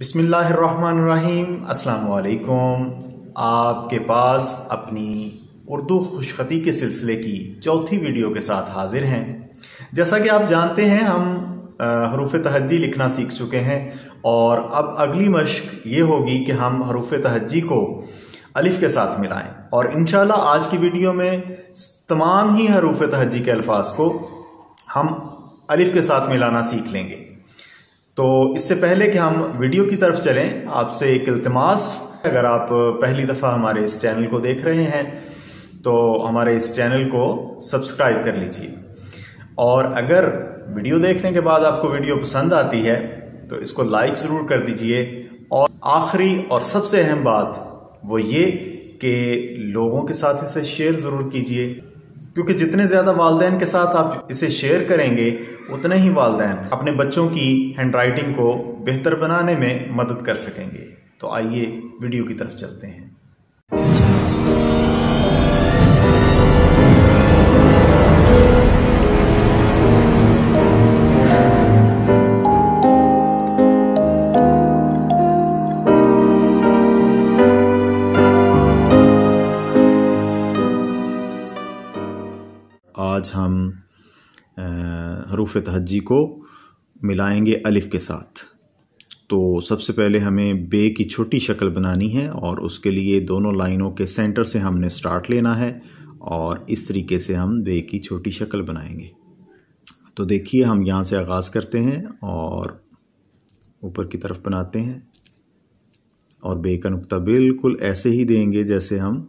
बिस्मिल्लाहिर्रहमानिर्रहीम। अस्सलाम वालेकुम। आपके पास अपनी उर्दू खुशखती के सिलसिले की चौथी वीडियो के साथ हाजिर हैं। जैसा कि आप जानते हैं हम हरूफ तहज्जी लिखना सीख चुके हैं और अब अगली मश्क ये होगी कि हम हरूफ तहज्जी को अलिफ के साथ मिलाएं और इंशाल्लाह आज की वीडियो में तमाम ही हरूफ तहज्जी के अल्फाज को हम अलिफ के साथ मिलाना सीख लेंगे। तो इससे पहले कि हम वीडियो की तरफ चलें, आपसे एक इल्तिमास, अगर आप पहली दफ़ा हमारे इस चैनल को देख रहे हैं तो हमारे इस चैनल को सब्सक्राइब कर लीजिए और अगर वीडियो देखने के बाद आपको वीडियो पसंद आती है तो इसको लाइक ज़रूर कर दीजिए। और आखिरी और सबसे अहम बात वो ये कि लोगों के साथ इसे शेयर ज़रूर कीजिए, क्योंकि जितने ज़्यादा वालिदैन के साथ आप इसे शेयर करेंगे उतने ही वालिदैन अपने बच्चों की हैंडराइटिंग को बेहतर बनाने में मदद कर सकेंगे। तो आइए वीडियो की तरफ चलते हैं। आज हम हरूफ तहज्जी को मिलाएंगे अलिफ के साथ। तो सबसे पहले हमें बे की छोटी शक्ल बनानी है और उसके लिए दोनों लाइनों के सेंटर से हमने स्टार्ट लेना है और इस तरीके से हम बे की छोटी शक्ल बनाएंगे। तो देखिए, हम यहाँ से आगाज़ करते हैं और ऊपर की तरफ बनाते हैं और बे का नुक्ता बिल्कुल ऐसे ही देंगे जैसे हम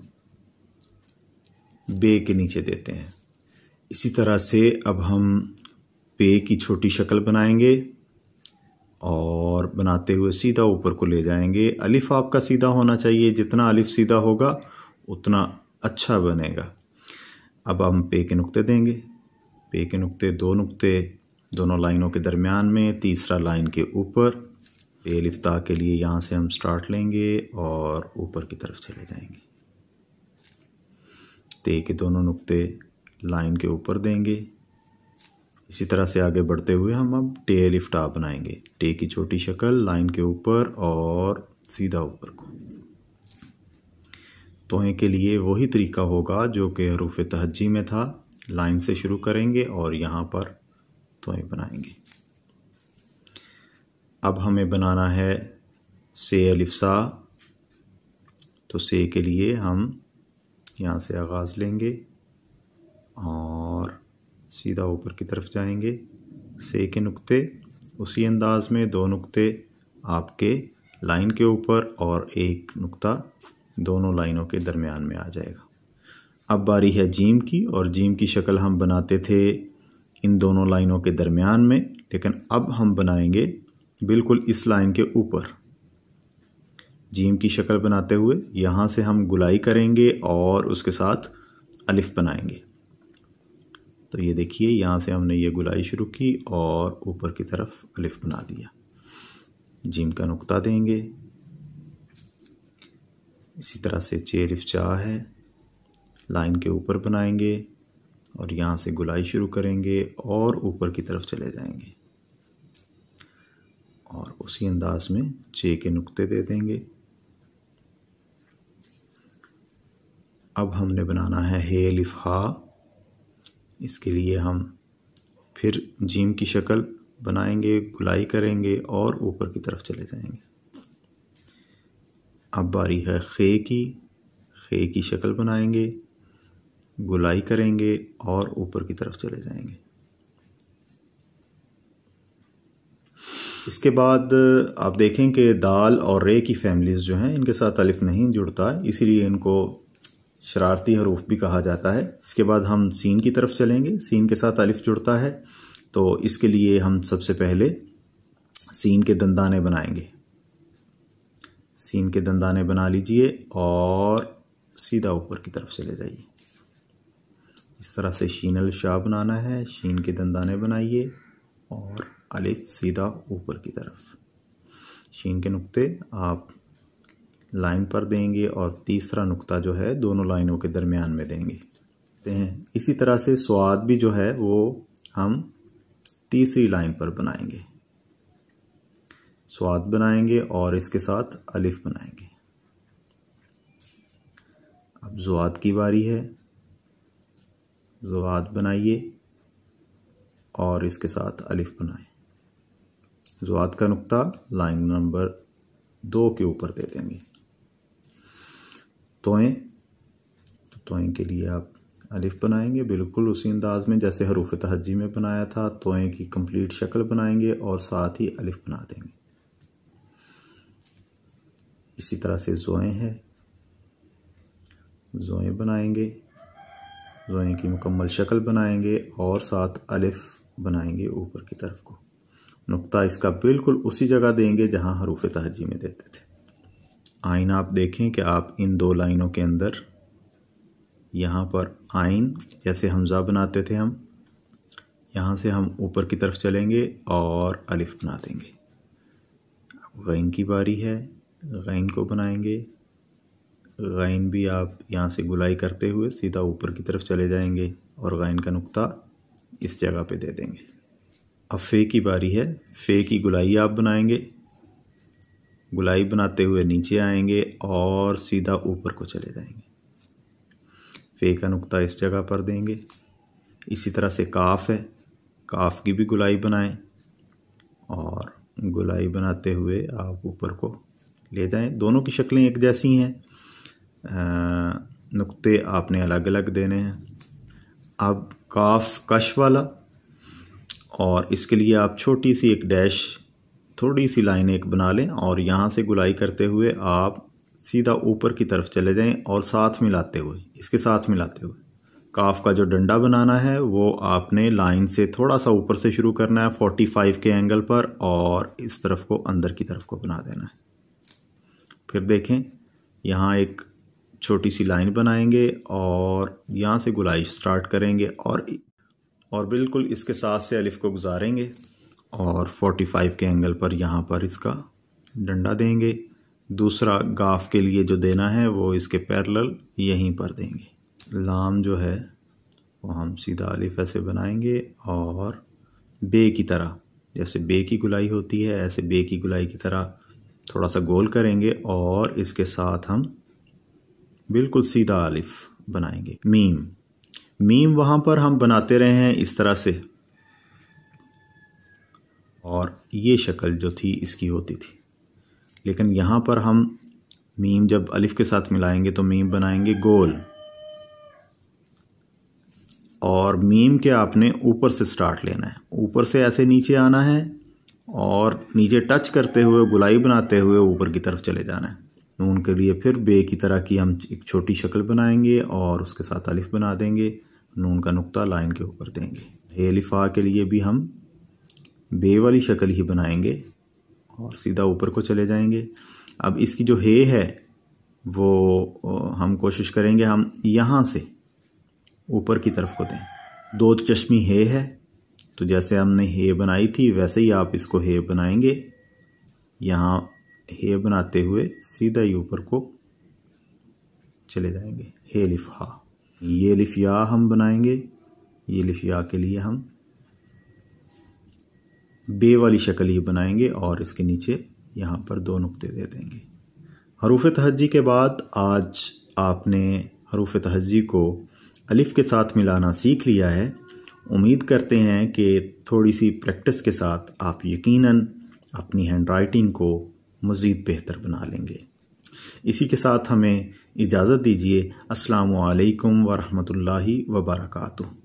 बे के नीचे देते हैं। इसी तरह से अब हम पे की छोटी शक्ल बनाएंगे और बनाते हुए सीधा ऊपर को ले जाएंगे। अलिफ आपका सीधा होना चाहिए, जितना अलिफ सीधा होगा उतना अच्छा बनेगा। अब हम पे के नुक्ते देंगे। पे के नुक्ते दो नुक्ते दोनों लाइनों के दरमियान में, तीसरा लाइन के ऊपर। पे अलिफ ता के लिए यहाँ से हम स्टार्ट लेंगे और ऊपर की तरफ चले जाएंगे। ते के दोनों नुक्ते लाइन के ऊपर देंगे। इसी तरह से आगे बढ़ते हुए हम अब टे अलिफ टा बनाएंगे। टे की छोटी शक्ल लाइन के ऊपर और सीधा ऊपर को। तोहे के लिए वही तरीका होगा जो कि हरूफ तहज्जी में था। लाइन से शुरू करेंगे और यहाँ पर तोहे बनाएंगे। अब हमें बनाना है से अलिफ सा। तो से के लिए हम यहाँ से आगाज़ लेंगे और सीधा ऊपर की तरफ जाएंगे। से के नुक्ते उसी अंदाज में दो नुक्ते आपके लाइन के ऊपर और एक नुक्ता दोनों लाइनों के दरमियान में आ जाएगा। अब बारी है जीम की, और जीम की शक्ल हम बनाते थे इन दोनों लाइनों के दरमियान में, लेकिन अब हम बनाएंगे बिल्कुल इस लाइन के ऊपर। जीम की शक्ल बनाते हुए यहाँ से हम गुलाई करेंगे और उसके साथ अलिफ बनाएंगे। तो ये देखिए, यहाँ से हमने ये गुलाई शुरू की और ऊपर की तरफ अलिफ बना दिया। जीम का नुक्ता देंगे। इसी तरह से चे अलिफ चा है, लाइन के ऊपर बनाएंगे और यहाँ से गुलाई शुरू करेंगे और ऊपर की तरफ चले जाएंगे और उसी अंदाज में चे के नुक्ते दे देंगे। अब हमने बनाना है हे अलिफ हा। इसके लिए हम फिर जीम की शक्ल बनाएंगे, गुलाई करेंगे और ऊपर की तरफ चले जाएंगे। अब बारी है खे की। खे की शक्ल बनाएंगे, गुलाई करेंगे और ऊपर की तरफ चले जाएंगे। इसके बाद आप देखें कि दाल और रे की फैमिलीज़ जो हैं इनके साथ अलिफ नहीं जुड़ता, इसीलिए इनको शरारती हरूफ भी कहा जाता है। इसके बाद हम सीन की तरफ चलेंगे। सीन के साथ अलिफ जुड़ता है, तो इसके लिए हम सबसे पहले सीन के दंदाने बनाएंगे। सीन के दंदाने बना लीजिए और सीधा ऊपर की तरफ चले जाइए। इस तरह से शीन अल शाह बनाना है। शीन के दंदाने बनाइए और अलिफ सीधा ऊपर की तरफ। शीन के नुक्ते आप लाइन पर देंगे और तीसरा नुक्ता जो है दोनों लाइनों के दरमियान में देंगे। इसी तरह से स्वाद भी जो है वो हम तीसरी लाइन पर बनाएंगे। स्वाद बनाएंगे और इसके साथ अलिफ बनाएंगे। अब ज़ुआद की बारी है, ज़ुआद बनाइए और इसके साथ अलिफ बनाएं। ज़ुआद का नुक्ता लाइन नंबर 2 के ऊपर दे देंगे। तोएं, तो तोएं के लिए आप अलिफ बनाएंगे बिल्कुल उसी अंदाज में जैसे हरूफ तहज्जी में बनाया था। तोएं की कंप्लीट शक्ल बनाएंगे और साथ ही अलिफ बना देंगे। इसी तरह से ज़ोएं है, ज़ोएं बनाएंगे, ज़ोएं की मुकम्मल शक्ल बनाएंगे और साथ अलिफ बनाएंगे ऊपर की तरफ को। नुक्ता इसका बिल्कुल उसी जगह देंगे जहां हरूफ तहज्जी में देते थे। आइन आप देखें कि आप इन 2 लाइनों के अंदर यहाँ पर आइन जैसे हमज़ा बनाते थे हम, यहाँ से हम ऊपर की तरफ चलेंगे और अलिफ बना देंगे। गैन की बारी है, गैन को बनाएंगे। गैन भी आप यहाँ से गुलाई करते हुए सीधा ऊपर की तरफ चले जाएंगे और गैन का नुक्ता इस जगह पे दे देंगे। अब फ़े की बारी है, फ़े की गुलाई आप बनाएंगे। गुलाई बनाते हुए नीचे आएंगे और सीधा ऊपर को चले जाएंगे। फ़े का नुक्ता इस जगह पर देंगे। इसी तरह से काफ है, काफ की भी गुलाई बनाएं और गुलाई बनाते हुए आप ऊपर को ले जाएं। दोनों की शक्लें एक जैसी हैं, नुक्ते आपने अलग अलग देने हैं। अब काफ कश वाला, और इसके लिए आप छोटी सी एक डैश, थोड़ी सी लाइन एक बना लें और यहाँ से गुलाई करते हुए आप सीधा ऊपर की तरफ चले जाएं और साथ मिलाते हुए, इसके साथ मिलाते हुए काफ का जो डंडा बनाना है वो आपने लाइन से थोड़ा सा ऊपर से शुरू करना है 45 के एंगल पर और इस तरफ को अंदर की तरफ को बना देना है। फिर देखें यहाँ एक छोटी सी लाइन बनाएंगे और यहाँ से गुलाई स्टार्ट करेंगे और बिल्कुल इसके साथ से अलिफ को गुजारेंगे और 45 के एंगल पर यहाँ पर इसका डंडा देंगे। दूसरा गाफ के लिए जो देना है वो इसके पैरेलल यहीं पर देंगे। लाम जो है वो हम सीधा अलिफ ऐसे बनाएंगे और बे की तरह, जैसे बे की गुलाई होती है ऐसे बे की गुलाई की तरह थोड़ा सा गोल करेंगे और इसके साथ हम बिल्कुल सीधा अलिफ बनाएंगे। मीम, मीम वहाँ पर हम बनाते रहे हैं इस तरह से और ये शक्ल जो थी इसकी होती थी, लेकिन यहाँ पर हम मीम जब अलिफ के साथ मिलाएंगे तो मीम बनाएंगे गोल और मीम के आपने ऊपर से स्टार्ट लेना है, ऊपर से ऐसे नीचे आना है और नीचे टच करते हुए गुलाई बनाते हुए ऊपर की तरफ चले जाना है। नून के लिए फिर बे की तरह की हम एक छोटी शक्ल बनाएंगे और उसके साथ अलिफ बना देंगे, नून का नुक्ता लाइन के ऊपर देंगे। हे अलिफा के लिए भी हम बे वाली शक्ल ही बनाएंगे और सीधा ऊपर को चले जाएंगे। अब इसकी जो हे है वो हम कोशिश करेंगे हम यहाँ से ऊपर की तरफ को दें। 2 चश्मी हे है तो जैसे हमने हे बनाई थी वैसे ही आप इसको हे बनाएंगे। यहाँ हे बनाते हुए सीधा ही ऊपर को चले जाएंगे। हे लिफ हा, ये लिफ या हम बनाएंगे। ये लिफ या के लिए हम बे वाली शक्ल ही बनाएंगे और इसके नीचे यहाँ पर 2 नुक्ते दे देंगे। हरूफ तहज्जी के बाद आज आपने हरूफ तहज्जी को अलिफ के साथ मिलाना सीख लिया है। उम्मीद करते हैं कि थोड़ी सी प्रैक्टिस के साथ आप यकीनन अपनी हैंडराइटिंग को मज़ीद बेहतर बना लेंगे। इसी के साथ हमें इजाज़त दीजिए। अस्सलामु अलैकुम व रहमतुल्लाहि व बरकातुहू।